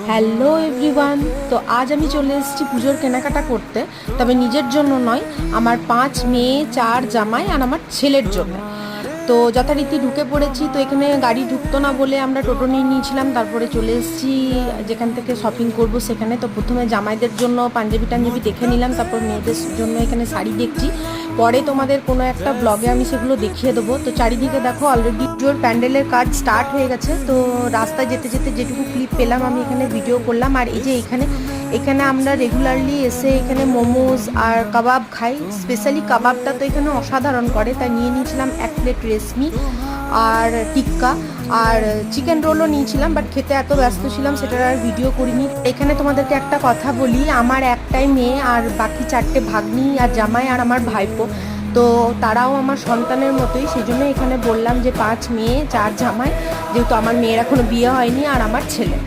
Hello everyone. তো আজ আমি চলে এসেছি পুজোর কেনাকাটা করতে, তবে নিজের জন্য নয়, আমার 5 মেয়ে, 4 জামাই আর আমার ছেলের জন্য। তো যথারীতি ঢুকে পড়েছি। তো এখানে গাড়ি ঢুকতো না বলে আমরা টোটো নিয়ে নিয়েছিলাম, তারপরে চলে এসেছি যেখান থেকে শপিং করব সেখানে। তো প্রথমে জামাইদের জন্য পাঞ্জাবি টাঞ্জাবি দেখে নিলাম, তারপর মেয়েদের জন্য এখানে শাড়ি দেখছি। পরে তোমাদের কোনো একটা ব্লগে আমি সেগুলো দেখিয়ে দেবো। তো চারিদিকে দেখো অলরেডি পুজোর প্যান্ডেলের কাজ স্টার্ট হয়ে গেছে। তো রাস্তায় যেতে যেতে যেটুকু ক্লিপ পেলাম আমি এখানে ভিডিও করলাম। আর এই যে এখানে এখানে আমরা রেগুলারলি এসে এখানে মোমোজ আর কাবাব খাই। স্পেশালি কাবাবটা তো এখানে অসাধারণ করে, তাই নিয়ে নিয়েছিলাম 1 প্লেট রেশমি আর টিক্কা, আর চিকেন রোলও নিয়েছিলাম, বাট খেতে এত ব্যস্ত ছিলাম সেটার আর ভিডিও করিনি। এখানে তোমাদেরকে একটা কথা বলি, আমার একটাই মেয়ে আর বাকি 4টে ভাগ্নি আর জামাই আর আমার ভাইপো। তো তারাও আমার সন্তানের মতোই, সেই জন্য এখানে বললাম যে 5 মেয়ে 4 জামাই, যেহেতু আমার মেয়ের এখনো বিয়ে হয়নি আর আমার ছেলে।